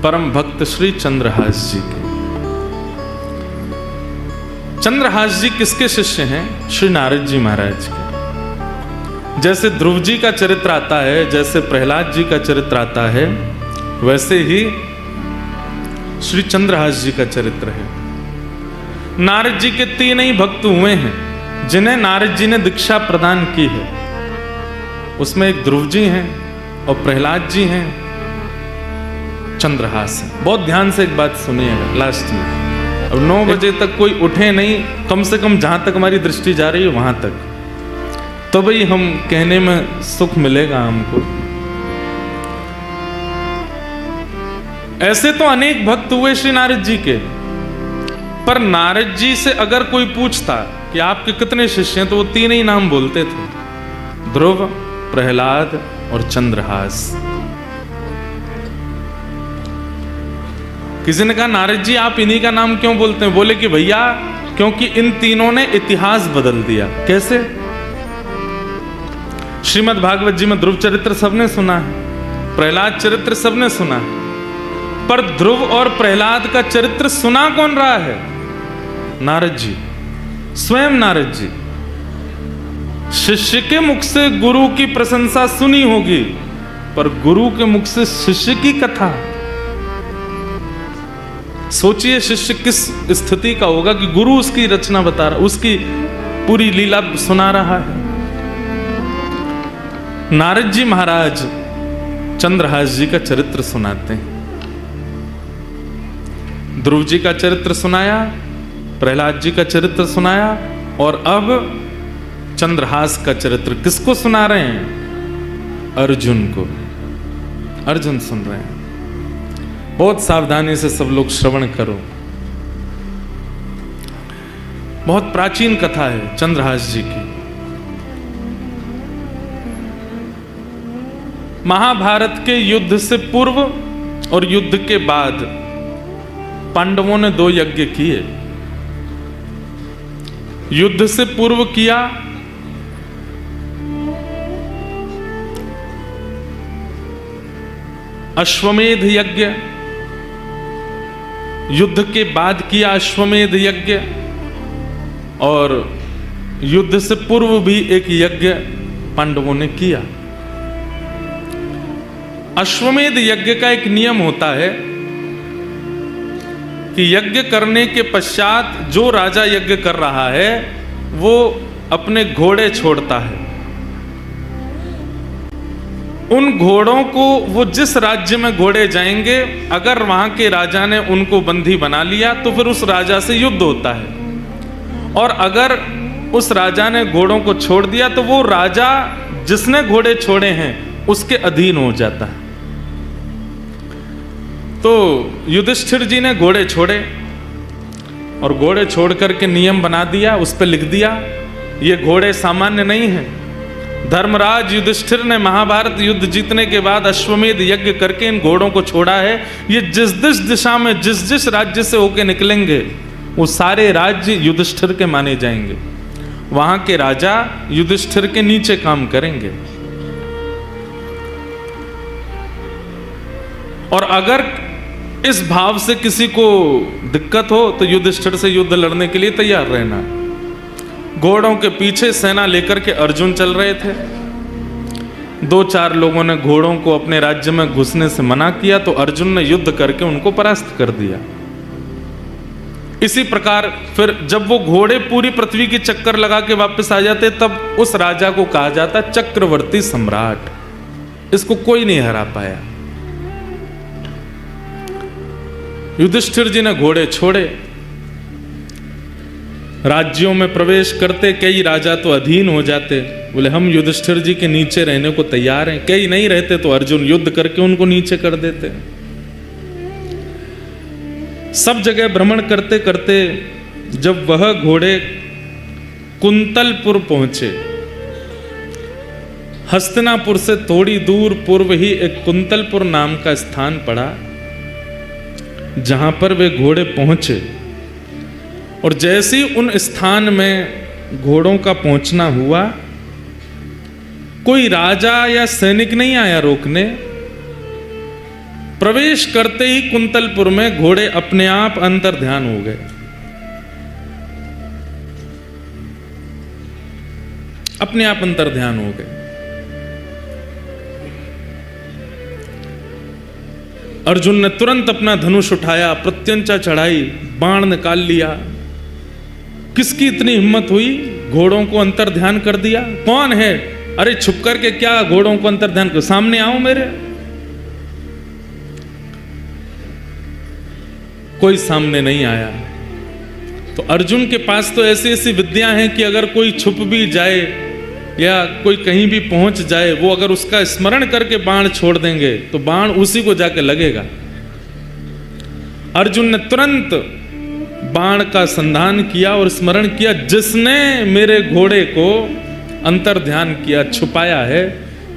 परम भक्त श्री चंद्रहास जी के। चंद्रहास जी किसके शिष्य हैं? श्री नारद जी महाराज के। जैसे ध्रुव जी का चरित्र आता है, जैसे प्रहलाद जी का चरित्र आता है, वैसे ही श्री चंद्रहास जी का चरित्र है। नारद जी के 3 ही भक्त हुए हैं जिन्हें नारद जी ने दीक्षा प्रदान की है। उसमें एक ध्रुव जी हैं और प्रहलाद जी हैं, चंद्रहास है। बहुत ध्यान से एक बात सुनिएगा लास्ट में। अब 9 बजे तक कोई उठे नहीं, कम से कम जहां तक हमारी दृष्टि जा रही है वहां तक, तो भाई हम कहने में सुख मिलेगा हमको। ऐसे तो अनेक भक्त हुए श्री नारद जी के, पर नारद जी से अगर कोई पूछता कि आपके कितने शिष्य हैं, तो वो 3 ही नाम बोलते थे, ध्रुव, प्रहलाद और चंद्रहास। किसी ने कहा नारद जी आप इन्हीं का नाम क्यों बोलते हैं? बोले कि भैया क्योंकि इन तीनों ने इतिहास बदल दिया। कैसे? श्रीमद् भागवत जी में ध्रुव चरित्र सबने सुना है, प्रहलाद चरित्र सबने सुना है, पर ध्रुव और प्रहलाद का चरित्र सुना कौन रहा है? नारद जी, स्वयं नारद जी। शिष्य के मुख से गुरु की प्रशंसा सुनी होगी, पर गुरु के मुख से शिष्य की कथा। सोचिए शिष्य किस स्थिति का होगा कि गुरु उसकी रचना बता रहा, उसकी पूरी लीला सुना रहा है। नारद जी महाराज चंद्रहास जी का चरित्र सुनाते हैं। ध्रुव जी का चरित्र सुनाया, प्रहलाद जी का चरित्र सुनाया, और अब चंद्रहास का चरित्र किसको सुना रहे हैं? अर्जुन को। अर्जुन सुन रहे हैं। बहुत सावधानी से सब लोग श्रवण करो। बहुत प्राचीन कथा है चंद्रहास जी की। महाभारत के युद्ध से पूर्व और युद्ध के बाद पांडवों ने 2 यज्ञ किए। युद्ध से पूर्व किया अश्वमेध यज्ञ, युद्ध के बाद किया अश्वमेध यज्ञ, और युद्ध से पूर्व भी एक यज्ञ पांडवों ने किया। अश्वमेध यज्ञ का एक नियम होता है कि यज्ञ करने के पश्चात जो राजा यज्ञ कर रहा है वो अपने घोड़े छोड़ता है। उन घोड़ों को, वो जिस राज्य में घोड़े जाएंगे, अगर वहां के राजा ने उनको बंदी बना लिया तो फिर उस राजा से युद्ध होता है, और अगर उस राजा ने घोड़ों को छोड़ दिया तो वो राजा जिसने घोड़े छोड़े हैं उसके अधीन हो जाता है। तो युधिष्ठिर जी ने घोड़े छोड़े, और घोड़े छोड़ करके नियम बना दिया, उस पर लिख दिया ये घोड़े सामान्य नहीं हैं। धर्मराज युधिष्ठिर ने महाभारत युद्ध जीतने के बाद अश्वमेध यज्ञ करके इन घोड़ों को छोड़ा है। ये जिस जिस दिशा में जिस जिस राज्य से होके निकलेंगे वो सारे राज्य युधिष्ठिर के माने जाएंगे। वहां के राजा युधिष्ठिर के नीचे काम करेंगे। और अगर इस भाव से किसी को दिक्कत हो तो युधिष्ठिर से युद्ध लड़ने के लिए तैयार रहना। घोड़ों के पीछे सेना लेकर के अर्जुन चल रहे थे। 2-4 लोगों ने घोड़ों को अपने राज्य में घुसने से मना किया, तो अर्जुन ने युद्ध करके उनको परास्त कर दिया। इसी प्रकार फिर जब वो घोड़े पूरी पृथ्वी की चक्कर लगा के वापस आ जाते, तब उस राजा को कहा जाता चक्रवर्ती सम्राट। इसको कोई नहीं हरा पाया। युधिष्ठिर जी ने घोड़े छोड़े, राज्यों में प्रवेश करते कई राजा तो अधीन हो जाते। बोले हम युधिष्ठिर जी के नीचे रहने को तैयार हैं। कई नहीं रहते तो अर्जुन युद्ध करके उनको नीचे कर देते। सब जगह भ्रमण करते करते जब वह घोड़े कुंतलपुर पहुंचे, हस्तिनापुर से थोड़ी दूर पूर्व ही एक कुंतलपुर नाम का स्थान पड़ा, जहां पर वे घोड़े पहुंचे। और जैसे ही उन स्थान में घोड़ों का पहुंचना हुआ, कोई राजा या सैनिक नहीं आया रोकने, प्रवेश करते ही कुंतलपुर में घोड़े अपने आप अंतर ध्यान हो गए, अपने आप अंतर ध्यान हो गए। अर्जुन ने तुरंत अपना धनुष उठाया, प्रत्यंचा चढ़ाई, बाण निकाल लिया। किसकी इतनी हिम्मत हुई? घोड़ों को अंतर ध्यान कर दिया। कौन है? अरे छुप करके क्या घोड़ों को अंतर ध्यान कर, सामने आओ मेरे। कोई सामने नहीं आया। तो अर्जुन के पास तो ऐसी ऐसी विद्या हैं कि अगर कोई छुप भी जाए या कोई कहीं भी पहुंच जाए, वो अगर उसका स्मरण करके बाण छोड़ देंगे तो बाण उसी को जाके लगेगा। अर्जुन ने तुरंत बाण का संधान किया और स्मरण किया, जिसने मेरे घोड़े को अंतर ध्यान किया, छुपाया है,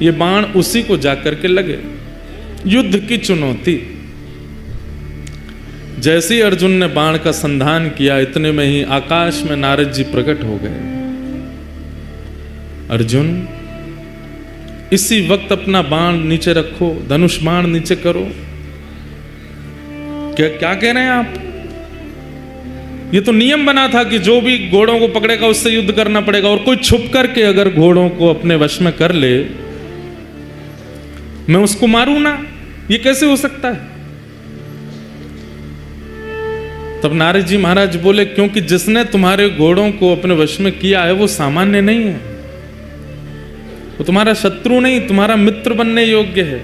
ये बाण उसी को जाकर के लगे। युद्ध की चुनौती। जैसे ही अर्जुन ने बाण का संधान किया, इतने में ही आकाश में नारद जी प्रकट हो गए। अर्जुन, इसी वक्त अपना बाण नीचे रखो, धनुष बाण नीचे करो। क्या कह रहे हैं आप? ये तो नियम बना था कि जो भी घोड़ों को पकड़ेगा उससे युद्ध करना पड़ेगा, और कोई छुप करके अगर घोड़ों को अपने वश में कर ले, मैं उसको मारूं ना? ये कैसे हो सकता है? तब नारद जी महाराज बोले, क्योंकि जिसने तुम्हारे घोड़ों को अपने वश में किया है वो सामान्य नहीं है, वो तुम्हारा शत्रु नहीं, तुम्हारा मित्र बनने योग्य है।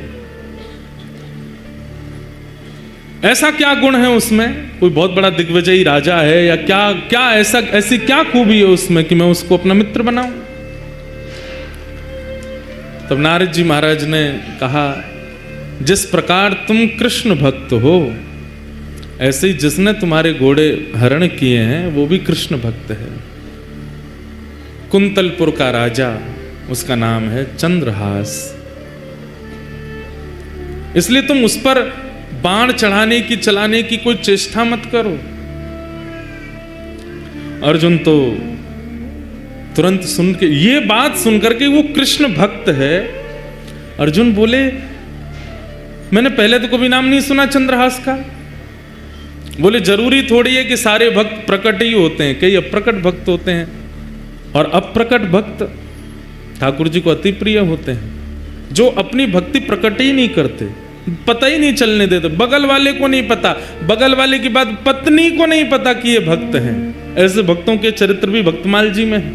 ऐसा क्या गुण है उसमें? कोई बहुत बड़ा दिग्विजयी राजा है या क्या ऐसी क्या खूबी है उसमें कि मैं उसको अपना मित्र बनाऊं? तब नारद जी महाराज ने कहा, जिस प्रकार तुम कृष्ण भक्त हो, ऐसे ही जिसने तुम्हारे घोड़े हरण किए हैं वो भी कृष्ण भक्त है। कुंतलपुर का राजा, उसका नाम है चंद्रहास। इसलिए तुम उस पर बाण चलाने की कोई चेष्टा मत करो। अर्जुन तो तुरंत सुन के, ये बात सुनकर के वो कृष्ण भक्त है, अर्जुन बोले, मैंने पहले तो कभी नाम नहीं सुना चंद्रहास का। बोले, जरूरी थोड़ी है कि सारे भक्त प्रकट ही होते हैं, कई अप्रकट भक्त होते हैं, और अप्रकट भक्त ठाकुर जी को अति प्रिय होते हैं, जो अपनी भक्ति प्रकट ही नहीं करते, पता ही नहीं चलने देते। बगल वाले को नहीं पता, बगल वाले की बात पत्नी को नहीं पता कि ये भक्त हैं। ऐसे भक्तों के चरित्र भी भक्तमाल जी में है।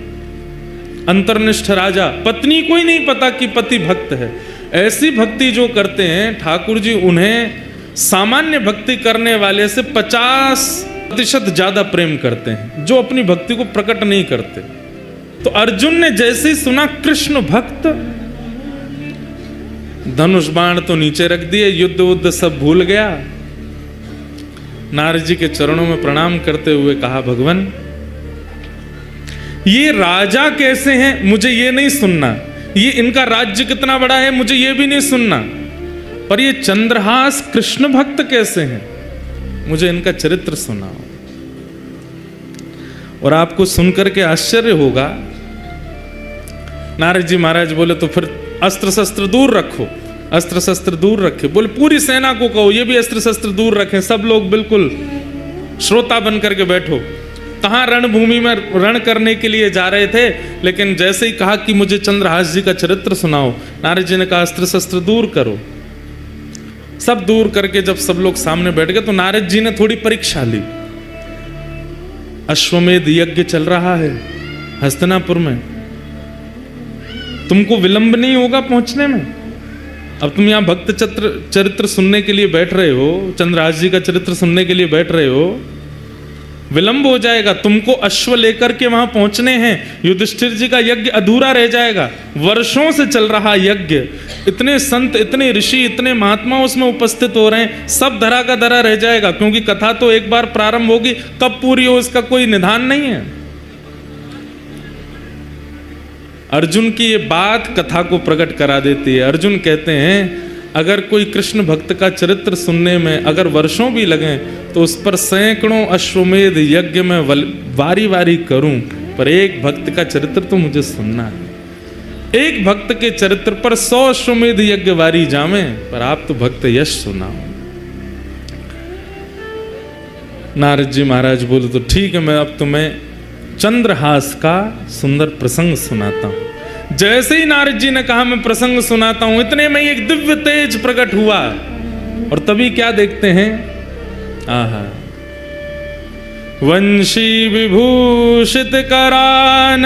अंतर्निष्ठ राजा, पत्नी को ही नहीं पता कि पति भक्त है। ऐसी भक्ति जो करते हैं ठाकुर जी, उन्हें सामान्य भक्ति करने वाले से 50% ज्यादा प्रेम करते हैं, जो अपनी भक्ति को प्रकट नहीं करते। तो अर्जुन ने जैसे ही सुना कृष्ण भक्त, धनुष बाण तो नीचे रख दिए, युद्ध सब भूल गया। नारद जी के चरणों में प्रणाम करते हुए कहा, भगवान, ये राजा कैसे हैं मुझे ये नहीं सुनना, ये इनका राज्य कितना बड़ा है मुझे ये भी नहीं सुनना, पर ये चंद्रहास कृष्ण भक्त कैसे हैं, मुझे इनका चरित्र सुनाओ। और आपको सुनकर के आश्चर्य होगा। नारद जी महाराज बोले, तो फिर अस्त्र शस्त्र दूर रखो, अस्त्र शस्त्र दूर रखे। बोले, पूरी सेना को कहो ये भी अस्त्र शस्त्र दूर रखें, सब लोग बिल्कुल श्रोता बन करके बैठो। कहाँ रणभूमि में रण करने के लिए जा रहे थे, लेकिन जैसे ही कहा कि मुझे चंद्रहास जी का चरित्र सुनाओ, नारद जी ने कहा अस्त्र शस्त्र दूर करो। सब दूर करके जब सब लोग सामने बैठ गए तो नारद जी ने थोड़ी परीक्षा ली। अश्वमेध यज्ञ चल रहा है हस्तिनापुर में, तुमको विलंब नहीं होगा पहुंचने में। अब तुम यहां भक्त चरित्र सुनने के लिए बैठ रहे हो, चंद्रहास जी का चरित्र सुनने के लिए बैठ रहे हो, विलंब हो जाएगा, तुमको अश्व लेकर के वहां पहुंचने हैं। युधिष्ठिर जी का यज्ञ अधूरा रह जाएगा, वर्षों से चल रहा यज्ञ, इतने संत, इतने ऋषि, इतने महात्मा उसमें उपस्थित हो रहे हैं, सब धरा का धरा रह जाएगा, क्योंकि कथा तो एक बार प्रारंभ होगी, कब पूरी हो इसका कोई निधान नहीं है। अर्जुन की ये बात कथा को प्रकट करा देती है। अर्जुन कहते हैं, अगर कोई कृष्ण भक्त का चरित्र सुनने में अगर वर्षों भी लगें तो उस पर सैकड़ों अश्वमेध यज्ञ में वारी वारी करूं, पर एक भक्त का चरित्र तो मुझे सुनना है। एक भक्त के चरित्र पर 100 अश्वमेध यज्ञ वारी जामे, पर आप तो भक्त यश सुनाओ। नारद जी महाराज बोले तो ठीक है, मैं अब तुम्हें चंद्रहास का सुंदर प्रसंग सुनाता हूं। जैसे ही नारद जी ने कहा मैं प्रसंग सुनाता हूं, इतने में एक दिव्य तेज प्रकट हुआ और तभी क्या देखते हैं, आहा, वंशी विभूषित करानवनीरदाभात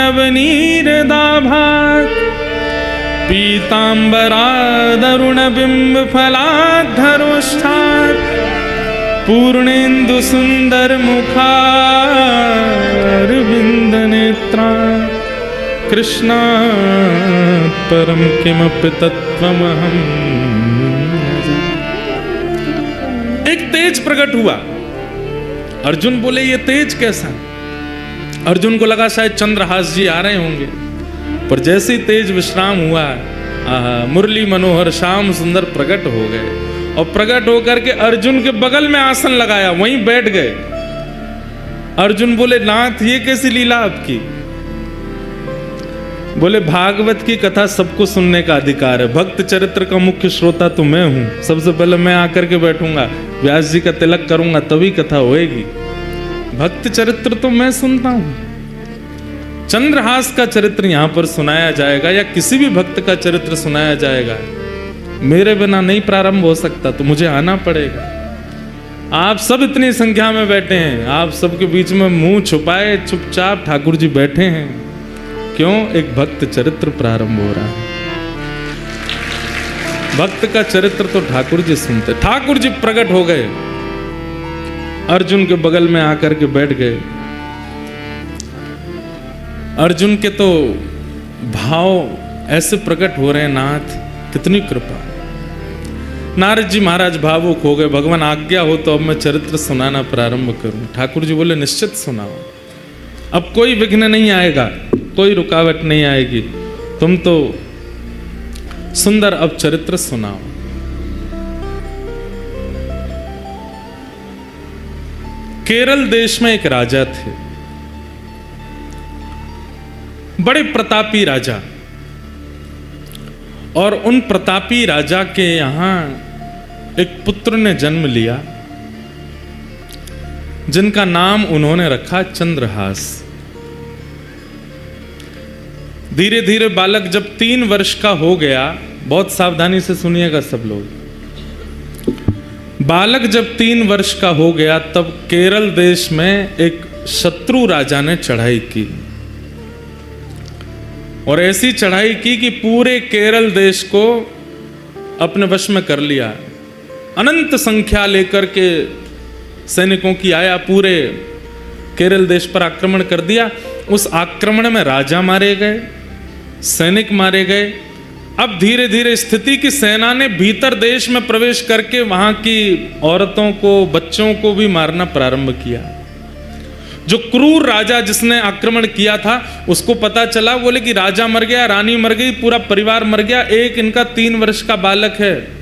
पीतांबरादरुण बिंब फलाधरोष्ठात् पूर्णेन्दु सुंदर मुखारविंद नेत्रा कृष्णात् परम किमपि तत्त्वमहं न जाने। एक तेज प्रकट हुआ। अर्जुन बोले ये तेज कैसा? अर्जुन को लगा शायद चंद्रहास जी आ रहे होंगे, पर जैसे ही तेज विश्राम हुआ, मुरली मनोहर श्याम सुंदर प्रकट हो गए और प्रकट होकर के अर्जुन के बगल में आसन लगाया, वहीं बैठ गए। अर्जुन बोले नाथ ये कैसी लीला आपकी? बोले भागवत की कथा सबको सुनने का अधिकार है, भक्त चरित्र का मुख्य श्रोता तो मैं हूं, सबसे पहले मैं आकर के बैठूंगा, व्यास जी का तिलक करूंगा तभी कथा होएगी। भक्त चरित्र तो मैं सुनता हूं, चंद्रहास का चरित्र यहां पर सुनाया जाएगा या किसी भी भक्त का चरित्र सुनाया जाएगा, मेरे बिना नहीं प्रारंभ हो सकता, तो मुझे आना पड़ेगा। आप सब इतनी संख्या में बैठे हैं, आप सबके बीच में मुंह छुपाए चुपचाप ठाकुर जी बैठे हैं, क्यों? एक भक्त चरित्र प्रारंभ हो रहा है। भक्त का चरित्र तो ठाकुर जी सुनते। ठाकुर जी प्रकट हो गए, अर्जुन के बगल में आकर के बैठ गए। अर्जुन के तो भाव ऐसे प्रकट हो रहे हैं, नाथ कितनी कृपा। नारद जी महाराज भावुक हो गए, भगवान आज्ञा हो तो अब मैं चरित्र सुनाना प्रारंभ करूं। ठाकुर जी बोले निश्चित सुनाओ, अब कोई विघ्न नहीं आएगा, कोई रुकावट नहीं आएगी, तुम तो सुंदर अब चरित्र सुनाओ। केरल देश में एक राजा थे, बड़े प्रतापी राजा, और उन प्रतापी राजा के यहां एक पुत्र ने जन्म लिया जिनका नाम उन्होंने रखा चंद्रहास। धीरे धीरे बालक जब 3 वर्ष का हो गया, बहुत सावधानी से सुनिएगा सब लोग, बालक जब 3 वर्ष का हो गया तब केरल देश में एक शत्रु राजा ने चढ़ाई की, और ऐसी चढ़ाई की कि पूरे केरल देश को अपने वश में कर लिया। अनंत संख्या लेकर के सैनिकों की आया, पूरे केरल देश पर आक्रमण कर दिया। उस आक्रमण में राजा मारे गए, सैनिक मारे गए। अब धीरे धीरे स्थिति की सेना ने भीतर देश में प्रवेश करके वहां की औरतों को, बच्चों को भी मारना प्रारंभ किया। जो क्रूर राजा जिसने आक्रमण किया था उसको पता चला, बोले कि राजा मर गया, रानी मर गई, पूरा परिवार मर गया, एक इनका 3 वर्ष का बालक है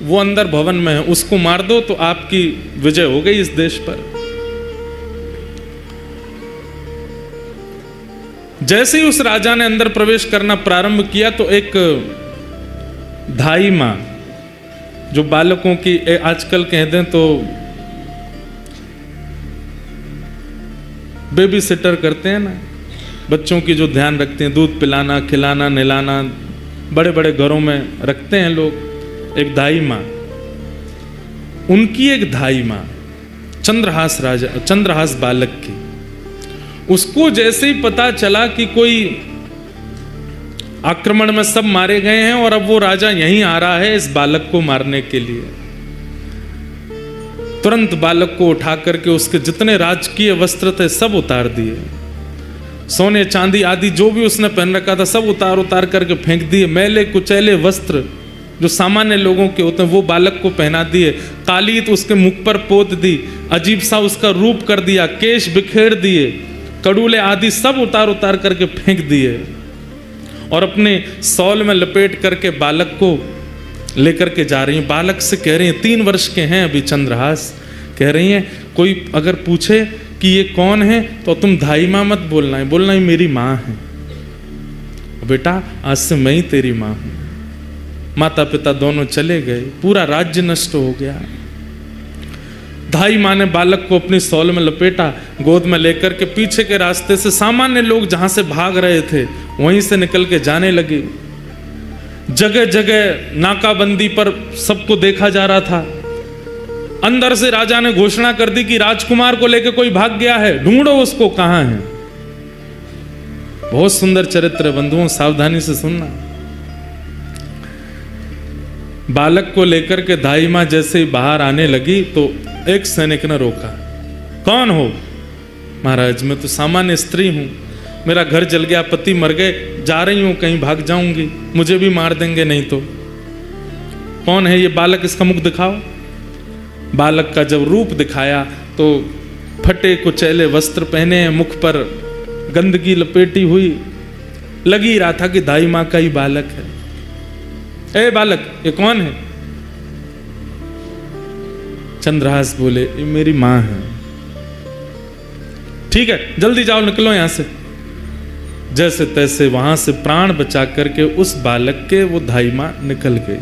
वो अंदर भवन में है, उसको मार दो तो आपकी विजय हो गई इस देश पर। जैसे ही उस राजा ने अंदर प्रवेश करना प्रारंभ किया तो एक धाई मां, जो बालकों की आजकल कह दें तो बेबी सिटर करते हैं ना, बच्चों की जो ध्यान रखते हैं, दूध पिलाना, खिलाना, नहलाना, बड़े बड़े घरों में रखते हैं लोग, एक धाई मां, उनकी एक धाई मां चंद्रहास बालक की, उसको जैसे ही पता चला कि कोई आक्रमण में सब मारे गए हैं और अब वो राजा यहीं आ रहा है इस बालक को मारने के लिए, तुरंत बालक को उठा करके उसके जितने राजकीय वस्त्र थे सब उतार दिए, सोने चांदी आदि जो भी उसने पहन रखा था सब उतार करके फेंक दिए। मैले कुचैले वस्त्र जो सामान्य लोगों के होते हैं वो बालक को पहना दिए, कालीत उसके मुख पर पोत दी, अजीब सा उसका रूप कर दिया, केश बिखेर दिए, कड़ूले आदि सब उतार करके फेंक दिए और अपने सौल में लपेट करके बालक को लेकर के जा रही हैं। बालक से कह रही हैं, 3 वर्ष के हैं अभी चंद्रहास, कह रही हैं कोई अगर पूछे कि ये कौन है तो तुम धाई माँ मत बोलना है, बोलना ही मेरी माँ है, बेटा आज से मैं ही तेरी माँ हूं। माता पिता दोनों चले गए, पूरा राज्य नष्ट हो गया। धाई माँ ने बालक को अपनी सौल में लपेटा, गोद में लेकर के पीछे के रास्ते से सामान्य लोग जहां से भाग रहे थे वहीं से निकल के जाने लगे। जगह जगह नाकाबंदी पर सबको देखा जा रहा था। अंदर से राजा ने घोषणा कर दी कि राजकुमार को लेकर कोई भाग गया है, ढूंढो उसको, कहां है। बहुत सुंदर चरित्र है बंधुओं, सावधानी से सुनना। बालक को लेकर के दाई मां जैसे ही बाहर आने लगी तो एक सैनिक ने रोका। कौन हो? महाराज मैं तो सामान्य स्त्री हूं, मेरा घर जल गया, पति मर गए, जा रही हूं, कहीं भाग जाऊंगी, मुझे भी मार देंगे नहीं तो। कौन है ये बालक, इसका मुख दिखाओ। बालक का जब रूप दिखाया तो फटे कुचैले वस्त्र पहने, मुख पर गंदगी लपेटी हुई, लग ही रहा था कि दाई मां का ही बालक है। ए बालक, ये कौन है? चंद्रहास बोले, ये मेरी मां है। ठीक है, जल्दी जाओ, निकलो यहां से। जैसे तैसे वहां से प्राण बचा करके उस बालक के वो धाई मां निकल गई।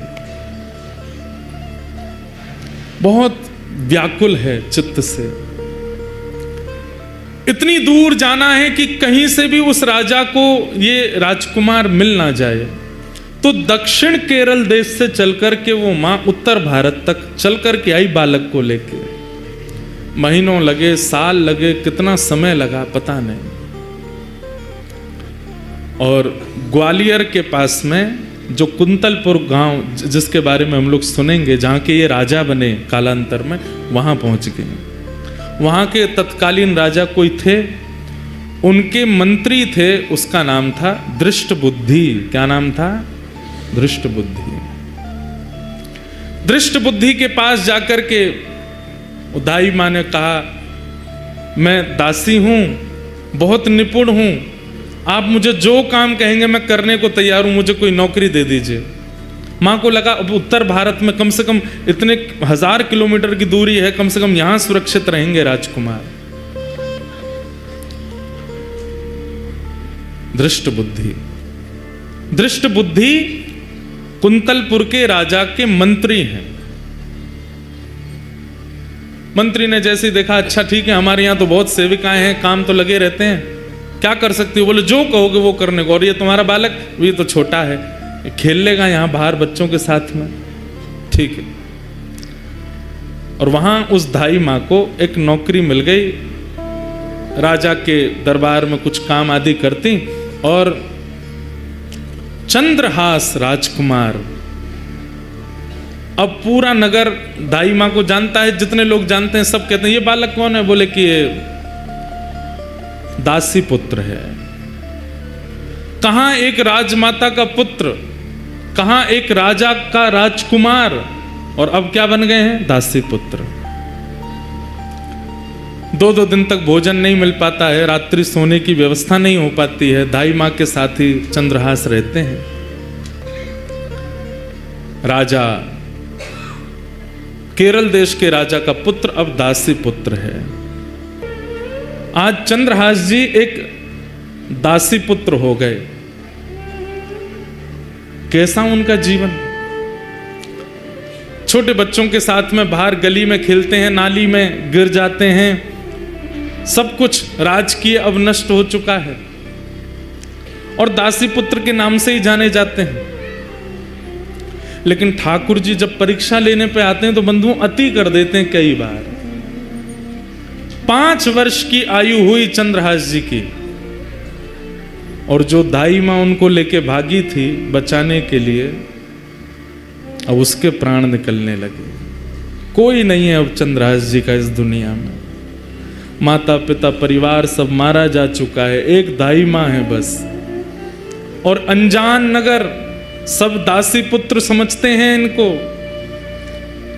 बहुत व्याकुल है चित्त से। इतनी दूर जाना है कि कहीं से भी उस राजा को ये राजकुमार मिल ना जाए। तो दक्षिण केरल देश से चलकर के वो मां उत्तर भारत तक चलकर के आई बालक को लेके। महीनों लगे, साल लगे, कितना समय लगा पता नहीं। और ग्वालियर के पास में जो कुंतलपुर गांव, जिसके बारे में हम लोग सुनेंगे, जहां के ये राजा बने कालांतर में, वहां पहुंच गए। वहां के तत्कालीन राजा कोई थे, उनके मंत्री थे, उसका नाम था दृष्टबुद्धि। क्या नाम था? दृष्टबुद्धि। दृष्टबुद्धि के पास जाकर के दाई मां ने कहा, मैं दासी हूं, बहुत निपुण हूं, आप मुझे जो काम कहेंगे मैं करने को तैयार हूं, मुझे कोई नौकरी दे दीजिए। मां को लगा अब उत्तर भारत में कम से कम इतने 1000 किलोमीटर की दूरी है, कम से कम यहां सुरक्षित रहेंगे राजकुमार। दृष्टबुद्धि। दृष्टबुद्धि कुंतलपुर के राजा के मंत्री हैं। मंत्री ने जैसे ही देखा, अच्छा ठीक है, हमारे यहां तो बहुत सेविकाएं हैं, काम तो लगे रहते हैं, क्या कर सकती हो? बोले जो कहोगे वो करने को। और ये तुम्हारा बालक, ये तो छोटा है, खेल लेगा यहां बाहर बच्चों के साथ में, ठीक है। और वहां उस धाई मां को एक नौकरी मिल गई, राजा के दरबार में कुछ काम आदि करती। और चंद्रहास राजकुमार, अब पूरा नगर दाई मां को जानता है, जितने लोग जानते हैं सब कहते हैं ये बालक कौन है? बोले कि ये दासी पुत्र है। कहां एक राजमाता का पुत्र, कहां एक राजा का राजकुमार, और अब क्या बन गए हैं? दासी पुत्र। 2-2 दिन तक भोजन नहीं मिल पाता है, रात्रि सोने की व्यवस्था नहीं हो पाती है। दाई मां के साथ ही चंद्रहास रहते हैं। राजा, केरल देश के राजा का पुत्र अब दासी पुत्र है। आज चंद्रहास जी एक दासी पुत्र हो गए। कैसा उनका जीवन? छोटे बच्चों के साथ में बाहर गली में खेलते हैं, नाली में गिर जाते हैं, सब कुछ राजकीय अब नष्ट हो चुका है और दासी पुत्र के नाम से ही जाने जाते हैं। लेकिन ठाकुर जी जब परीक्षा लेने पे आते हैं तो बंधुओं अति कर देते हैं कई बार। 5 वर्ष की आयु हुई चंद्रहास जी की, और जो दाई मां उनको लेके भागी थी बचाने के लिए, अब उसके प्राण निकलने लगे। कोई नहीं है अब चंद्रहास जी का इस दुनिया में। माता पिता परिवार सब मारा जा चुका है, एक दाई मां है बस। और अनजान नगर सब दासी पुत्र समझते हैं इनको।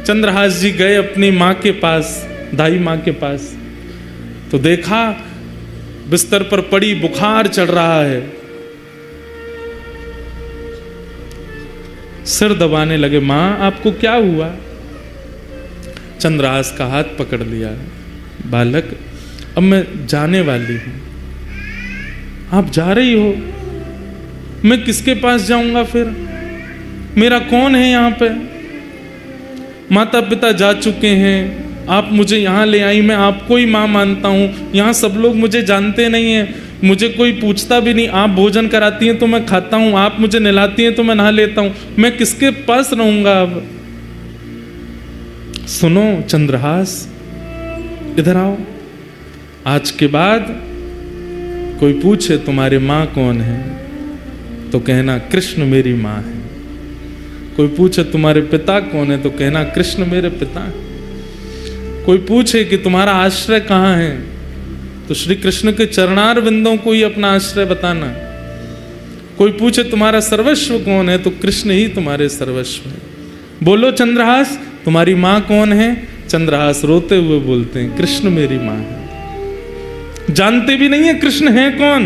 चंद्रहास जी गए अपनी मां के पास, दाई मां के पास, तो देखा बिस्तर पर पड़ी, बुखार चढ़ रहा है। सिर दबाने लगे, मां आपको क्या हुआ? चंद्रहास का हाथ पकड़ लिया, बालक अब मैं जाने वाली हूं। आप जा रही हो? मैं किसके पास जाऊंगा फिर? मेरा कौन है यहां पे? माता पिता जा चुके हैं, आप मुझे यहाँ ले आई, मैं आपको ही माँ मानता हूँ, यहाँ सब लोग मुझे जानते नहीं हैं, मुझे कोई पूछता भी नहीं, आप भोजन कराती हैं तो मैं खाता हूँ, आप मुझे नहलाती हैं तो मैं नहा लेता हूँ, मैं किसके पास रहूँगा अब? सुनो चंद्रहास, इधर आओ। आज के बाद कोई पूछे तुम्हारी माँ कौन है तो कहना कृष्ण मेरी माँ है। कोई पूछे तुम्हारे पिता कौन है तो कहना कृष्ण मेरे पिता है। कोई पूछे कि तुम्हारा आश्रय कहाँ है तो श्री कृष्ण के चरणार बिंदों को ही अपना आश्रय बताना। कोई पूछे तुम्हारा सर्वस्व कौन है तो कृष्ण ही तुम्हारे सर्वस्व है। बोलो चंद्रहास, तुम्हारी माँ कौन है? चंद्रहास रोते हुए बोलते हैं कृष्ण मेरी माँ है। जानते भी नहीं है कृष्ण है कौन,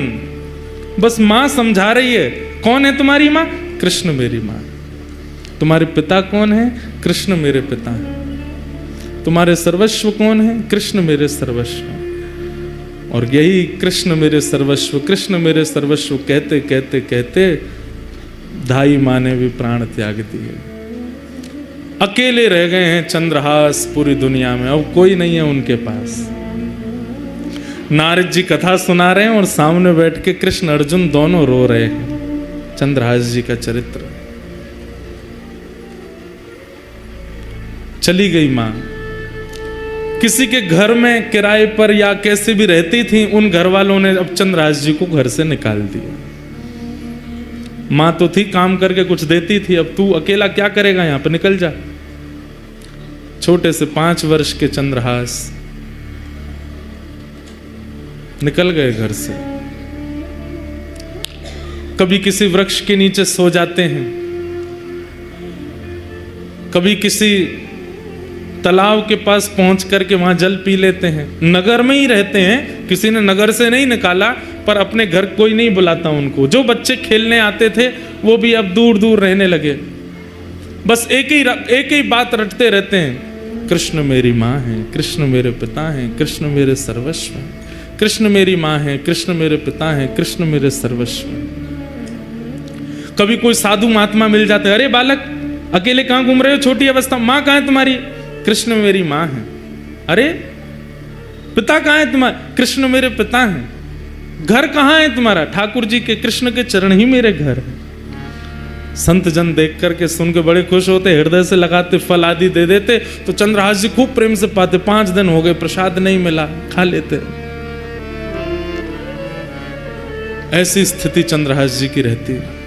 बस माँ समझा रही है। कौन है तुम्हारी माँ? कृष्ण मेरी माँ। तुम्हारे पिता कौन है? कृष्ण मेरे पिता है। तुम्हारे सर्वस्व कौन है? कृष्ण मेरे सर्वस्व। और यही कृष्ण मेरे सर्वस्व, कृष्ण मेरे सर्वस्व कहते कहते कहते धाई माँ ने भी प्राण त्याग दिए। अकेले रह गए हैं चंद्रहास पूरी दुनिया में, अब कोई नहीं है उनके पास। नारद जी कथा सुना रहे हैं और सामने बैठ के कृष्ण अर्जुन दोनों रो रहे हैं चंद्रहास जी का चरित्र। चली गई मां, किसी के घर में किराए पर या कैसे भी रहती थी, उन घर वालों ने अब चंद्रहास जी को घर से निकाल दिया। मां तो थी, काम करके कुछ देती थी, अब तू अकेला क्या करेगा, यहां पर निकल जा। छोटे से 5 वर्ष के चंद्रहास निकल गए घर से। कभी किसी वृक्ष के नीचे सो जाते हैं, कभी किसी तालाब के पास पहुंच करके वहां जल पी लेते हैं। नगर में ही रहते हैं, किसी ने नगर से नहीं निकाला, पर अपने घर कोई नहीं बुलाता उनको। जो बच्चे खेलने आते थे वो भी अब दूर दूर रहने लगे। बस एक ही बात रटते रहते हैं, कृष्ण मेरी माँ है, कृष्ण मेरे पिता हैं, कृष्ण मेरे सर्वस्व हैं। कृष्ण मेरी माँ है, कृष्ण मेरे पिता हैं, कृष्ण मेरे सर्वस्व हैं। कभी कोई साधु महात्मा मिल जाते हैं, अरे बालक अकेले कहाँ घूम रहे हो, छोटी अवस्था, माँ कहाँ है तुम्हारी? कृष्ण मेरी माँ है। अरे पिता कहाँ है तुम्हारा? कृष्ण मेरे पिता हैं। घर कहाँ है तुम्हारा? ठाकुर जी के, कृष्ण के चरण ही मेरे घर है। संत जन देख करके सुन के बड़े खुश होते, हृदय से लगाते, फल आदि दे देते, तो चंद्रहास जी खूब प्रेम से पाते। 5 दिन हो गए, प्रसाद नहीं मिला, खा लेते। ऐसी स्थिति चंद्रहास जी की रहती है।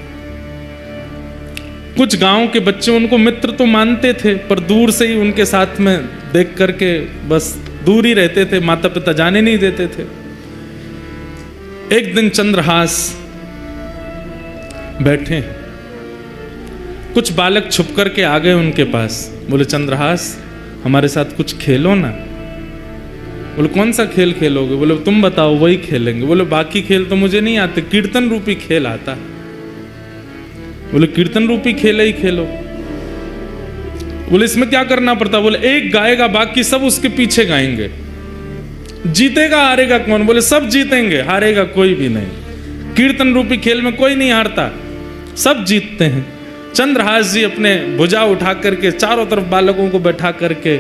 कुछ गांव के बच्चे उनको मित्र तो मानते थे, पर दूर से ही उनके साथ में देख करके बस दूर ही रहते थे, माता पिता जाने नहीं देते थे। एक दिन चंद्रहास बैठे, कुछ बालक छुप करके आ गए उनके पास। बोले चंद्रहास हमारे साथ कुछ खेलो ना। बोले कौन सा खेल खेलोगे? बोले तुम बताओ, वही खेलेंगे। बोले बाकी खेल तो मुझे नहीं आते, कीर्तन रूपी खेल आता है। बोले कीर्तन रूपी खेल ही खेलो। बोले इसमें क्या करना पड़ता? बोले एक गाएगा, बाकी सब उसके पीछे गाएंगे। जीतेगा हारेगा कौन? बोले सब जीतेंगे, हारेगा कोई भी नहीं। कीर्तन रूपी खेल में कोई नहीं हारता, सब जीतते हैं। चंद्रहास जी अपने भुजा उठा करके चारों तरफ बालकों को बैठा करके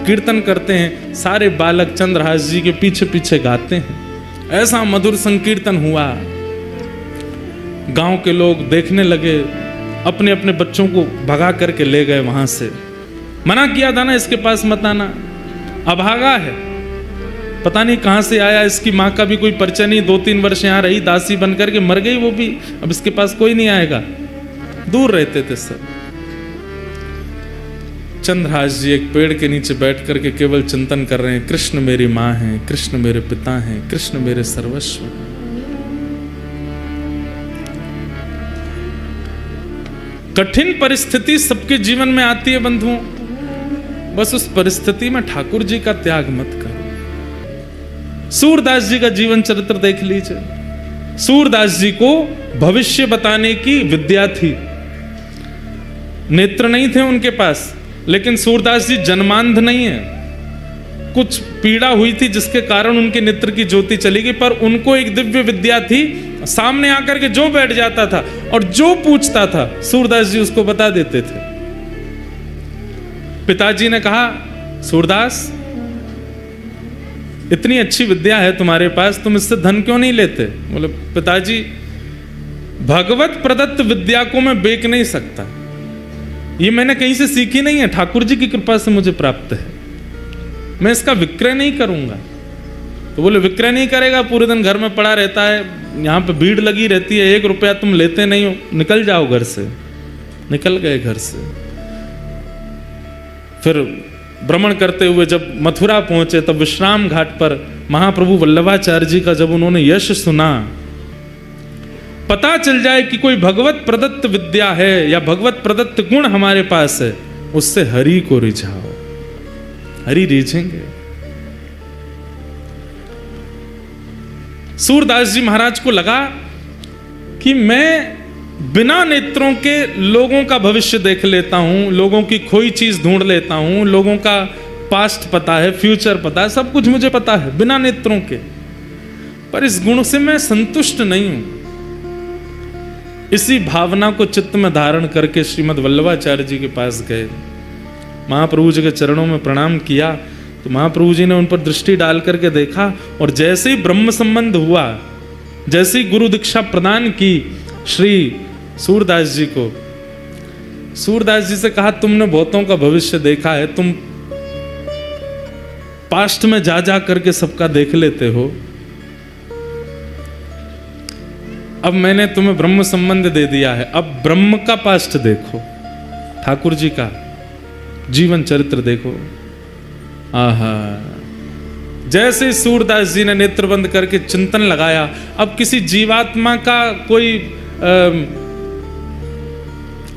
कीर्तन करते हैं। सारे बालक चंद्रहास जी के पीछे पीछे गाते हैं। ऐसा मधुर संकीर्तन हुआ, गांव के लोग देखने लगे, अपने अपने बच्चों को भगा करके ले गए वहां से। मना किया था ना इसके पास मत आना, अभागा है, पता नहीं कहां से आया, इसकी माँ का भी कोई परिचय नहीं। 2-3 वर्ष यहाँ रही, दासी बन करके मर गई वो भी, अब इसके पास कोई नहीं आएगा। दूर रहते थे सब। चंद्रहास जी एक पेड़ के नीचे बैठ करके केवल चिंतन कर रहे हैं, कृष्ण मेरी माँ है, कृष्ण मेरे पिता हैं, कृष्ण मेरे सर्वस्व हैं। कठिन परिस्थिति सबके जीवन में आती है बंधुओं, बस उस परिस्थिति में ठाकुर जी का त्याग मत करो। सूरदास जी का जीवन चरित्र देख लीजिए। सूरदास जी को भविष्य बताने की विद्या थी, नेत्र नहीं थे उनके पास, लेकिन सूरदास जी जन्मांध नहीं है। कुछ पीड़ा हुई थी जिसके कारण उनके नेत्र की ज्योति चली गई, पर उनको एक दिव्य विद्या थी। सामने आकर के जो बैठ जाता था और जो पूछता था सूरदास जी उसको बता देते थे। पिताजी ने कहा सूरदास इतनी अच्छी विद्या है तुम्हारे पास, तुम इससे धन क्यों नहीं लेते? बोले पिताजी, भगवत प्रदत्त विद्या को मैं बेच नहीं सकता, ये मैंने कहीं से सीखी नहीं है, ठाकुर जी की कृपा से मुझे प्राप्त है, मैं इसका विक्रय नहीं करूंगा। तो बोले विक्रय नहीं करेगा, पूरे दिन घर में पड़ा रहता है, यहाँ पे भीड़ लगी रहती है, 1 रुपया तुम लेते नहीं हो, निकल जाओ घर से। निकल गए घर से। फिर भ्रमण करते हुए जब मथुरा पहुंचे, तब विश्राम घाट पर महाप्रभु वल्लभाचार्य जी का जब उन्होंने यश सुना, पता चल जाए कि कोई भगवत प्रदत्त विद्या है या भगवत प्रदत्त गुण हमारे पास है, उससे हरि को रिझाओ, हरि रिझेंगे। सूरदास जी महाराज को लगा कि मैं बिना नेत्रों के लोगों का भविष्य देख लेता हूं, लोगों की खोई चीज ढूंढ लेता हूं, लोगों का पास्ट पता है, फ्यूचर पता है, सब कुछ मुझे पता है बिना नेत्रों के, पर इस गुण से मैं संतुष्ट नहीं हूं। इसी भावना को चित्त में धारण करके श्रीमद् वल्लभाचार्य जी के पास गए, महाप्रभु जी के चरणों में प्रणाम किया। तो महाप्रभु जी ने उन पर दृष्टि डाल करके देखा, और जैसे ही ब्रह्म संबंध हुआ, जैसे ही गुरु दीक्षा प्रदान की श्री सूरदास जी को, सूरदास जी से कहा तुमने बहुतों का भविष्य देखा है, तुम पास्ट में जा जा करके सबका देख लेते हो, अब मैंने तुम्हें ब्रह्म संबंध दे दिया है, अब ब्रह्म का पास्ट देखो, ठाकुर जी का जीवन चरित्र देखो। आहा, जैसे सूरदास जी ने नेत्र बंद करके चिंतन लगाया, अब किसी जीवात्मा का कोई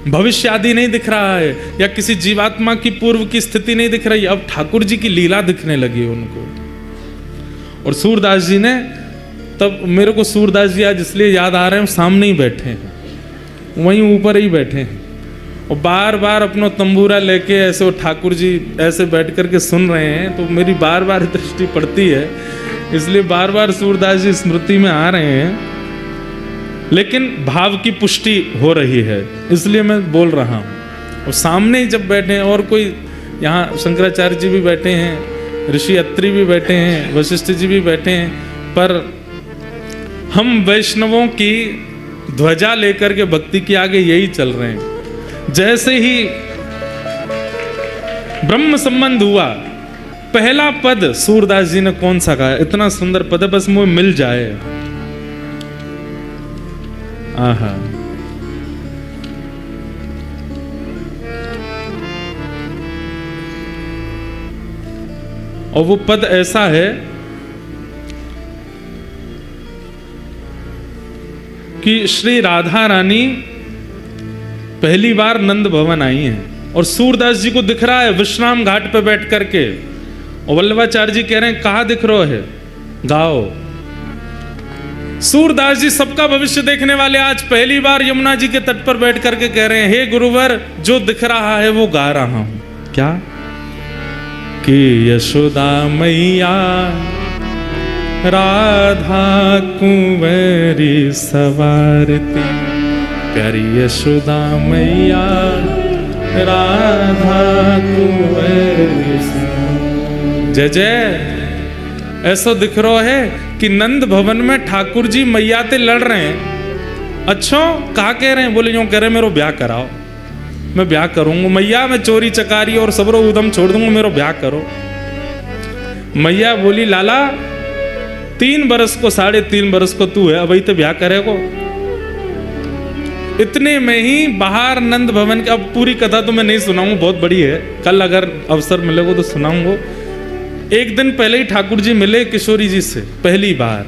भविष्य आदि नहीं दिख रहा है, या किसी जीवात्मा की पूर्व की स्थिति नहीं दिख रही, अब ठाकुर जी की लीला दिखने लगी उनको। और सूरदास जी ने, तब मेरे को सूरदास जी आज इसलिए याद आ रहे हैं, सामने ही बैठे हैं, वहीं ऊपर ही बैठे हैं, और बार बार अपना तंबूरा लेके ऐसे वो ठाकुर जी ऐसे बैठ करके सुन रहे हैं, तो मेरी बार बार दृष्टि पड़ती है, इसलिए बार बार सूरदास जी स्मृति में आ रहे हैं, लेकिन भाव की पुष्टि हो रही है, इसलिए मैं बोल रहा हूँ। और सामने ही जब बैठे हैं, और कोई यहाँ शंकराचार्य जी भी बैठे हैं, ऋषि अत्रि भी बैठे हैं, वशिष्ठ जी भी बैठे हैं, पर हम वैष्णवों की ध्वजा लेकर के भक्ति के आगे यही चल रहे हैं। जैसे ही ब्रह्म संबंध हुआ, पहला पद सूरदास जी ने कौन सा कहा, इतना सुंदर पद है, बस मुझे मिल जाए। आहा, और वो पद ऐसा है कि श्री राधा रानी पहली बार नंद भवन आई हैं, और सूरदास जी को दिख रहा है विश्राम घाट पे बैठ करके, और वल्लभाचार्य जी कह रहे हैं कहाँ दिख रहे है, गाओ। सूरदास जी सबका भविष्य देखने वाले आज पहली बार यमुना जी के तट पर बैठ करके कह रहे हैं, हे गुरुवर, जो दिख रहा है वो गा रहा हूं। क्या? कि यशोदा मैया राधा कुंवरी सवारती, प्यारी यशोदा मैया राधा कुंवरी सवारती। जय जय। ऐसा दिख रहा है कि नंद भवन में ठाकुर जी मैया ते लड़ रहे हैं। अच्छा, कहा कह रहे हैं? बोले यूं कह रहे मेरे ब्याह कराओ, मैं ब्याह करूंगा मैया, मैं चोरी चकारी और सबरो उदम छोड़ दूंगा, मेरा ब्याह करो। मैया बोली लाला 3 बरस को 3.5 बरस को तू है, अभी तो ब्याह करेगो। इतने में ही बाहर नंद भवन की, अब पूरी कथा तो मैं नहीं सुनाऊंगा, बहुत बड़ी है, कल अगर अवसर मिलेगा तो सुनाऊंगा। एक दिन पहले ही ठाकुर जी मिले किशोरी जी से पहली बार,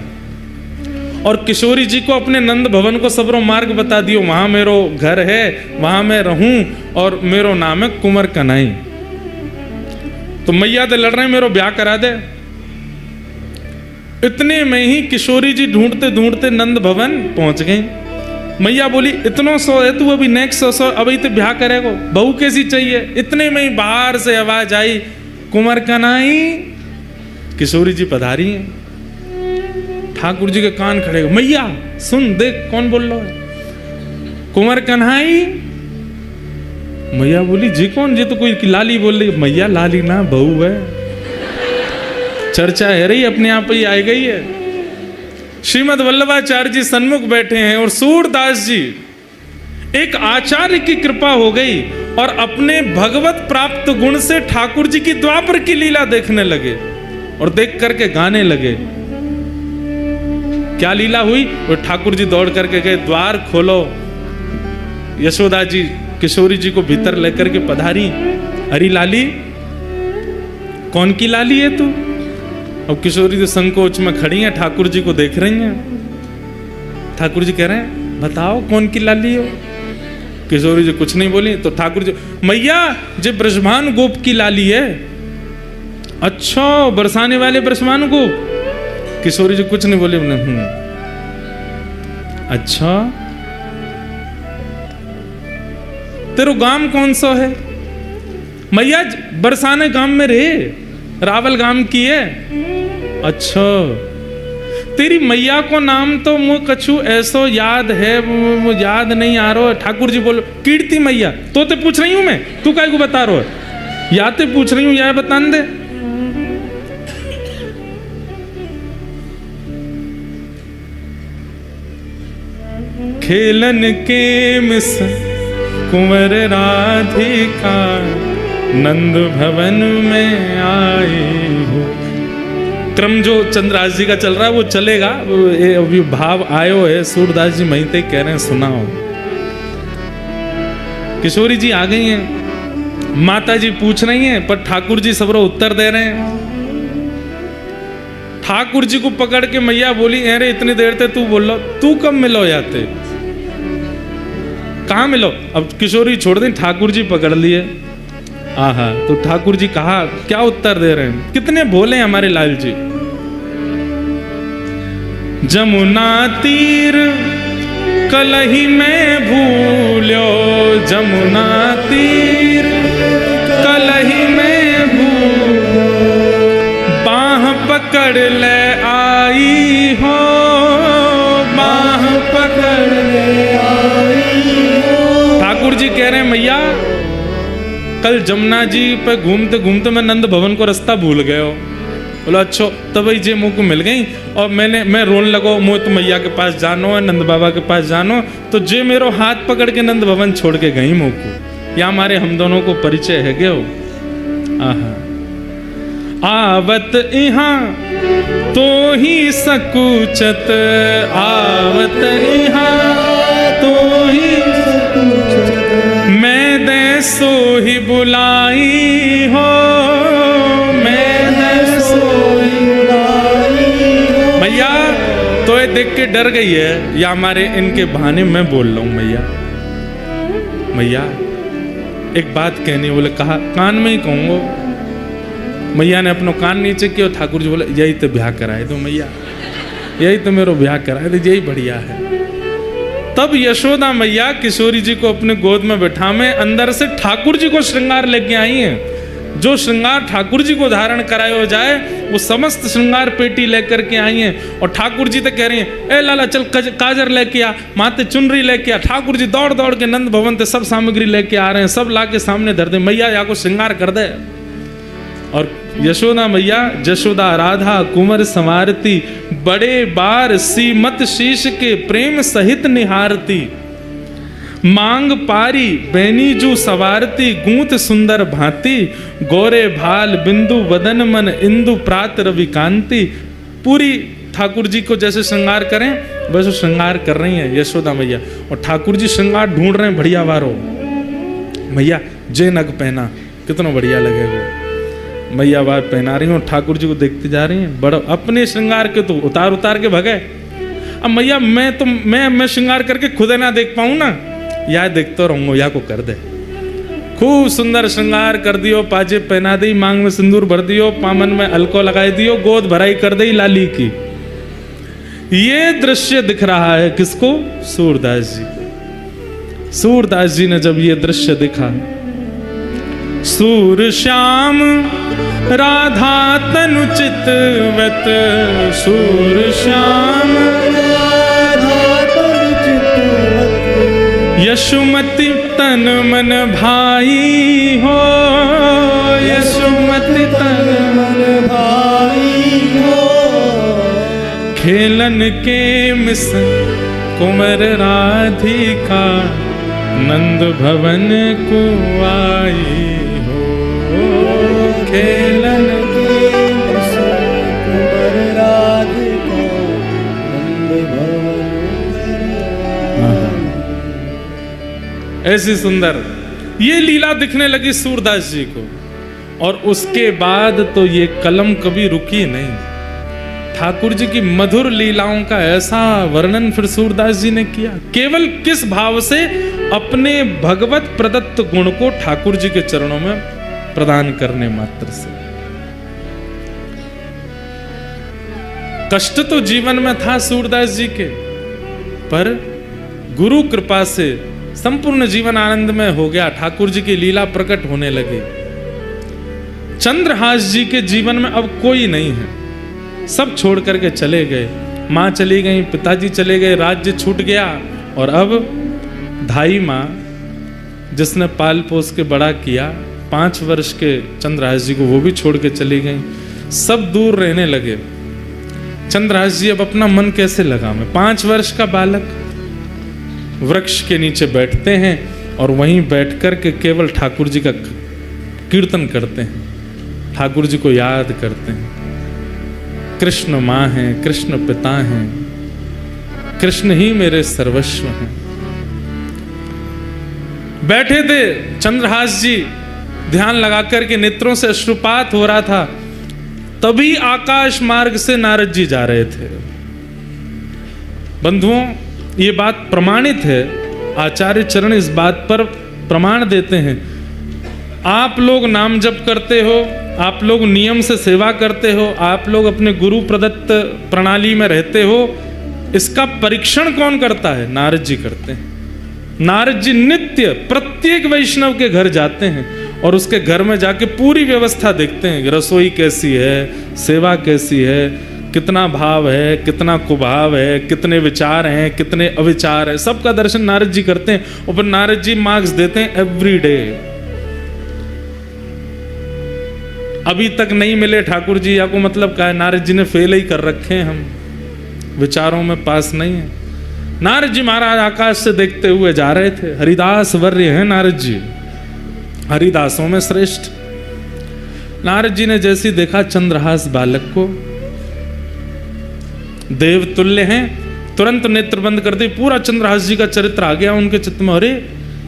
और किशोरी जी को अपने नंद भवन को सबरो मार्ग बता दियो, वहां मेरो घर है, वहां मैं रहूं, और मेरो नाम है कुंवर कन्हई। तो मैया तो लड़ रहे हैं मेरो ब्याह करा दे। इतने में ही किशोरी जी ढूंढते ढूंढते नंद भवन पहुंच गई। मैया बोली इतनो सो है तू, अभी नेक्स्ट सो अभी तो ब्याह करेगो, बहू कैसी चाहिए? इतने में ही बाहर से आवाज आई, कुंवर कन्हई। किशोरी जी पधारी हैं। ठाकुर जी के कान खड़े, मैया सुन देख कौन बोल रहा है। कुंवर कन्हई। मैया बोली जी कौन? जी तो कोई लाली बोल रही। मैया लाली ना, बहू है। चर्चा है रही, अपने आप ही आ गई है। श्रीमद् वल्लभाचार्य जी सन्मुख बैठे हैं और सूरदास जी, एक आचार्य की कृपा हो गई और अपने भगवत प्राप्त गुण से ठाकुर जी की द्वापर की लीला देखने लगे और देख करके गाने लगे। क्या लीला हुई? वो ठाकुर जी दौड़ करके गए, द्वार खोलो। यशोदा जी किशोरी जी को भीतर लेकर के पधारी। अरे लाली, कौन की लाली है तू? अब किशोरी जी संकोच में खड़ी हैं, ठाकुर जी को देख रही हैं। ठाकुर जी कह रहे हैं, बताओ कौन की लाली हो? किशोरी जी कुछ नहीं बोली। तो ठाकुर जी, मैया जे ब्रजभान गोप की लाली है। अच्छा, बरसाने वाले ब्रजभान गोप? किशोरी जी कुछ नहीं बोले। अच्छा, तेरो गांव कौन सा है? मैया बरसाने गांव में रहे, रावल गांव की है। अच्छा, तेरी मैया को नाम तो मुझे कछु ऐसो याद है, मुझे याद नहीं आ रहा है। ठाकुर जी बोलो, कीर्ति मैया। तो ते पूछ रही हूं मैं, तू काय को बता रहा है? या ते पूछ रही हूं या बता दे। खेलन के मिस कुंवर राधिका, नंद भवन में आई हो। क्रम जो चंद्रदास जी का चल रहा है वो चलेगा, ये अभी भाव आयो है। सूरदास जी महीते कह रहे हैं सुनाओ। किशोरी जी आ गई हैं, माता जी पूछ रही हैं, पर ठाकुर जी सबरो उत्तर दे रहे हैं। ठाकुर जी को पकड़ के मैया बोली, अरे इतनी देर ते तू बोल लो, तू कब मिलो याते? कहाँ मिलो? अब किशोरी छोड़ दी, ठाकुर जी पकड़ लिए। आहा, तो ठाकुर जी कहा, क्या उत्तर दे रहे हैं? कितने भोले हमारे लाल जी। जमुना तीर कलही में भूलो, जमुना तीर कलही में भूलो, बाह पकड़ ले आई हो, बाह पकड़ ले आई हो। ठाकुर जी कह रहे हैं, मैया कल जमुना जी पे घूमते घूमते मैं नंद भवन को रास्ता भूल गए हो। बोला अच्छा, तब जे मुँह को मिल गई और मैं रोने लगो, मुँह तो मैया के पास जानो है, नंद बाबा के पास जानो। तो जे मेरो हाथ पकड़ के नंद भवन छोड़ के गई मुँह को। या हमारे हम दोनों को परिचय है गयो। आहा, आवत इहाँ तो ही सकुचत, आवत इहाँ तो ही सकुचत, मैं दे सो ही बुलाई हो, मैं दे सो ही बुलाई हो। मैया तो ये देख के डर गई है, या हमारे इनके बहाने मैं बोल रहा हूं। मैया मैया एक बात कहनी। बोले कहा, कान में ही कहूंगो। मैया ने अपना कान नीचे किया। ठाकुर जी बोले, यही तो ब्याह कराए दो मैया, यही तो मेरो ब्याह कराए दो, यही बढ़िया है। तब यशोदा मैया किशोरी जी को अपने गोद में बैठा में अंदर से ठाकुर जी को श्रृंगार लेके आई हैं। जो श्रृंगार ठाकुर जी को धारण कराया जाए वो समस्त श्रृंगार पेटी लेकर के आई हैं। और ठाकुर जी तो कह रही हैं, ए लाला चल काजर लेके आ, माथे चुनरी लेके आ। ठाकुर जी दौड़ दौड़ के नंद भवन से सब सामग्री लेके आ रहे हैं, सब ला के सामने धर दे। मैया या को श्रृंगार कर दे। और यशोदा मैया, जशोदा राधा कुंवर संवारती, बड़े बार सीमत शीश के प्रेम सहित निहारती, मांग पारी बैनीजू सवारती, गूंथ सुंदर भांति, गोरे भाल बिंदु वदन मन इंदु प्रात रवि कांति। पूरी ठाकुर जी को जैसे श्रृंगार करें वैसे श्रृंगार कर रही हैं यशोदा मैया। और ठाकुर जी श्रृंगार ढूंढ रहे हैं बढ़िया वारो। मैया जे नग पहना, कितना बढ़िया लगेगा। मैया बार पहना रही हूँ, ठाकुर जी को देखते जा रही हैं। बड़ा अपने श्रृंगार के तो उतार उतार के भगे। अब मैया मैं श्रृंगार करके खुद ना देख पाऊँ ना, या देखते रहूंगा, या को कर दे। खूब सुंदर श्रृंगार कर दियो, पाजे पहना दी, मांग में सिंदूर भर दियो, पामन में अलको लगाई दियो, गोद भराई कर दी लाली की। ये दृश्य दिख रहा है किसको? सूरदास जी। सूरदास जी ने जब ये दृश्य देखा, सूर श्याम राधा तनु चितवत, सूर श्याम राधा तनु चितवत, यशुमति तन मन भाई हो, यशुमति तन मन भाई खेलन के मिसन कुंवर राधिका नंद भवन को आई हो। खेलन के मिसन कुंवर राधिका नंद भवन। ऐसी सुंदर ये लीला दिखने लगी सूरदास जी को, और उसके बाद तो ये कलम कभी रुकी नहीं। ठाकुर जी की मधुर लीलाओं का ऐसा वर्णन फिर सूरदास जी ने किया, केवल किस भाव से, अपने भगवत प्रदत्त गुण को ठाकुर जी के चरणों में प्रदान करने मात्र से। कष्ट तो जीवन में था सूरदास जी के, पर गुरु कृपा से संपूर्ण जीवन आनंदमय हो गया। ठाकुर जी की लीला प्रकट होने लगी। चंद्रहास जी के जीवन में अब कोई नहीं है, सब छोड़ करके चले गए। माँ चली गई, पिताजी चले गए, राज्य छूट गया, और अब धाई माँ जिसने पाल पोस के बड़ा किया, 5 वर्ष के चंद्रहास जी को, वो भी छोड़ के चली गई। सब दूर रहने लगे। चंद्रहास जी अब अपना मन कैसे लगावे? 5 वर्ष का बालक वृक्ष के नीचे बैठते हैं और वहीं बैठ कर के केवल ठाकुर जी का कीर्तन करते हैं, ठाकुर जी को याद करते हैं। कृष्ण माँ हैं, कृष्ण पिता हैं, कृष्ण ही मेरे सर्वस्व हैं। बैठे थे चंद्रहास जी, ध्यान लगा करके नेत्रों से अश्रुपात हो रहा था। तभी आकाश मार्ग से नारद जी जा रहे थे। बंधुओं, ये बात प्रमाणित है, आचार्य चरण इस बात पर प्रमाण देते हैं। आप लोग नाम जप करते हो, आप लोग नियम से सेवा करते हो, आप लोग अपने गुरु प्रदत्त प्रणाली में रहते हो, इसका परीक्षण कौन करता है? नारद जी करते हैं। नारद जी नित्य प्रत्येक वैष्णव के घर जाते हैं और उसके घर में जाके पूरी व्यवस्था देखते हैं, रसोई कैसी है, सेवा कैसी है, कितना भाव है, कितना कुभाव है, कितने विचार हैं, कितने अविचार है, सबका दर्शन नारद जी करते हैं। और फिर नारद जी मार्क्स देते हैं एवरी डे। अभी तक नहीं मिले ठाकुर जी, या को मतलब क्या है? नारद जी ने फेल ही कर रखे हैं, हम विचारों में पास नहीं है। नारद जी महाराज आकाश से देखते हुए जा रहे थे। हरिदास वर्य हैं नारद जी, हरिदासों में श्रेष्ठ। नारद जी ने जैसी देखा चंद्रहास बालक को, देव तुल्य हैं, तुरंत नेत्र बंद कर दे। पूरा चंद्रहास जी का चरित्र आ गया उनके चित्त में। अरे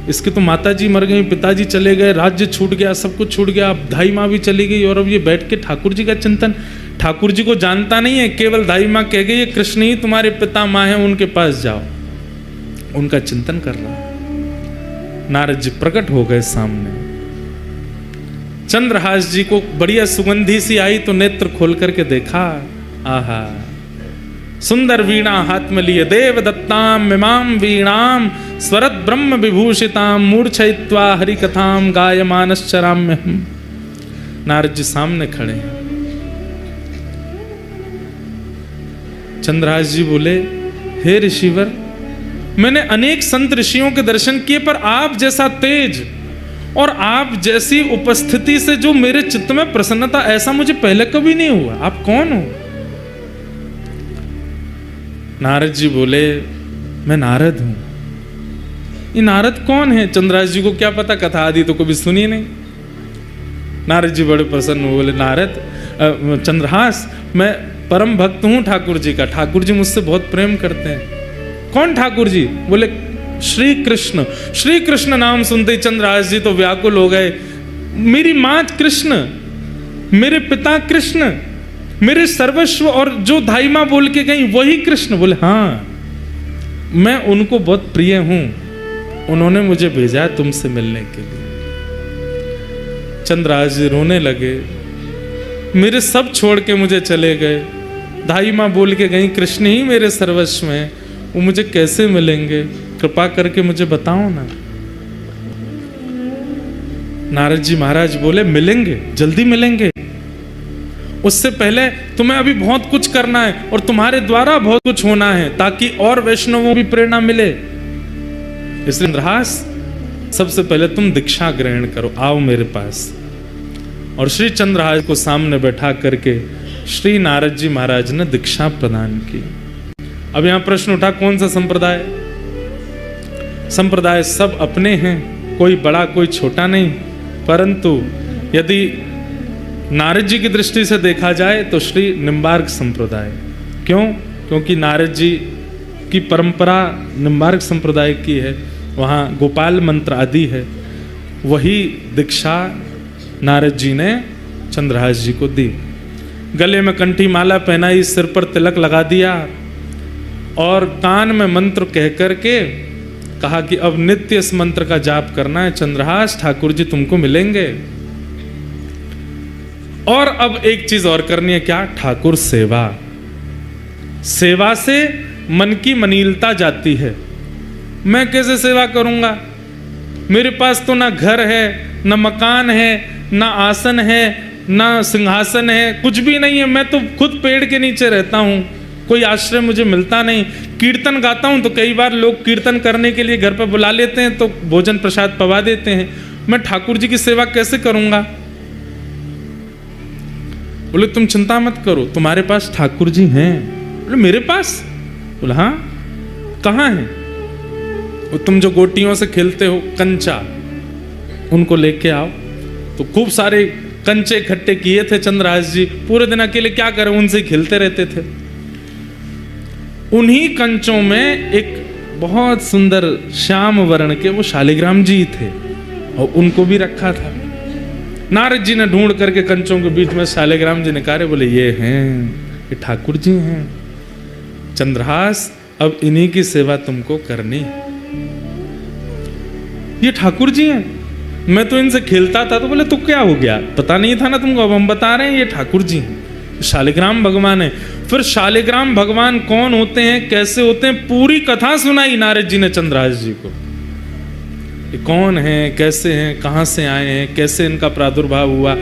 इसके तो माताजी मर गई, पिताजी चले गए, राज्य छूट गया, सब कुछ छूट गया, अब धाई माँ भी चली गई, और अब ये बैठ के ठाकुर जी का चिंतन। ठाकुर जी को जानता नहीं है, केवल धाई माँ कह गई कृष्ण ही तुम्हारे पिता माँ हैं, उनके पास जाओ। उनका चिंतन कर रहा है। नारद जी प्रकट हो गए सामने। चंद्रहास जी को बढ़िया सुगंधी सी आई तो नेत्र खोल करके देखा, आहा, सुंदर वीणा हाथ में लिए, देव दत्ताम मिमाम वीणाम स्वरत ब्रह्म विभूषिताम मूर्छयित्वा हरि कथाम गायमानश्चराम्यहम्। नारद जी सामने खड़े हैं। चंद्रहास जी बोले, हे ऋषिवर, मैंने अनेक संत ऋषियों के दर्शन किए, पर आप जैसा तेज और आप जैसी उपस्थिति से जो मेरे चित्त में प्रसन्नता, ऐसा मुझे पहले कभी नहीं हुआ। आप कौन हो? नारद जी बोले, मैं नारद हूं। ये नारद कौन है? चंद्रहास जी को क्या पता, कथा आदि तो कभी सुनी नहीं। नारद जी बड़े प्रसन्न हुए, बोले, नारद चंद्रहास, मैं परम भक्त हूं ठाकुर जी का, ठाकुर जी मुझसे बहुत प्रेम करते हैं। कौन ठाकुर जी? बोले, श्री कृष्ण। श्री कृष्ण नाम सुनते ही चंद्रहास जी तो व्याकुल हो गए। मेरी माँ कृष्ण, मेरे पिता कृष्ण, मेरे सर्वस्व, और जो धाई माँ बोल के गई वही कृष्ण। बोले, हाँ, मैं उनको बहुत प्रिय हूं, उन्होंने मुझे भेजा है तुमसे मिलने के लिए। चंद्रहास जी रोने लगे, मेरे सब छोड़ के मुझे चले गए, धाई माँ बोल के गई कृष्ण ही मेरे सर्वस्व में, वो मुझे कैसे मिलेंगे? कृपा करके मुझे बताओ ना। नारद जी महाराज बोले, मिलेंगे, जल्दी मिलेंगे। उससे पहले तुम्हें अभी बहुत कुछ करना है और तुम्हारे द्वारा बहुत कुछ होना है, ताकि और वैष्णवों भी प्रेरणा मिले। इसलिए चंद्रहास, सबसे पहले तुम दीक्षा ग्रहण करो, आओ मेरे पास। और श्री चंद्रहास को सामने बैठा करके श्री नारद जी महाराज ने दीक्षा प्रदान की। अब यहां प्रश्न उठा, कौन सा संप्रदाय? संप्रदाय सब अपने हैं, कोई बड़ा कोई छोटा नहीं, परंतु यदि नारद जी की दृष्टि से देखा जाए तो श्री निम्बार्क संप्रदाय। क्यों? क्योंकि नारद जी की परंपरा निम्बार्क संप्रदाय की है, वहाँ गोपाल मंत्र आदि है। वही दीक्षा नारद जी ने चंद्रहास जी को दी। गले में कंठी माला पहनाई, सिर पर तिलक लगा दिया और कान में मंत्र कह करके कहा कि अब नित्य इस मंत्र का जाप करना है, चंद्रहास ठाकुर जी तुमको मिलेंगे। और अब एक चीज और करनी है, क्या? ठाकुर सेवा। सेवा से मन की मनीलता जाती है। मैं कैसे सेवा करूंगा? मेरे पास तो ना घर है, ना मकान है, ना आसन है, ना सिंहासन है, कुछ भी नहीं है। मैं तो खुद पेड़ के नीचे रहता हूँ, कोई आश्रय मुझे मिलता नहीं। कीर्तन गाता हूँ तो कई बार लोग कीर्तन करने के लिए घर पर बुला लेते हैं तो भोजन प्रसाद पवा देते हैं। मैं ठाकुर जी की सेवा कैसे करूंगा? बोले तुम चिंता मत करो, तुम्हारे पास ठाकुर जी हैं। बोले मेरे पास? बोला हाँ। कहाँ है? वो तुम जो गोटियों से खेलते हो कंचा, उनको लेके आओ। तो खूब सारे कंचे इकट्ठे किए थे चंद्रहास जी, पूरे दिन अकेले क्या करें, उनसे खेलते रहते थे। उन्हीं कंचों में एक बहुत सुंदर श्याम वर्ण के वो शालिग्राम जी थे और उनको भी रखा था। नारद जी ने ढूंढ करके कंचों के बीच में शालिग्राम जी निकाले, बोले ये हैं, ये ठाकुर जी हैं। चंद्रहास अब इन्हीं की सेवा तुमको करनी है। ये ठाकुर जी हैं, मैं तो इनसे खेलता था। तो बोले तो क्या हो गया, पता नहीं था ना तुमको? अब हम बता रहे हैं, ये ठाकुर जी हैं, शालिग्राम भगवान है। फिर शालिग्राम भगवान कौन होते हैं, कैसे होते हैं, पूरी कथा सुनाई नारद जी ने चंद्रहास जी को। ये कौन है, कैसे हैं, कहाँ से आए हैं, कैसे इनका प्रादुर्भाव हुआ।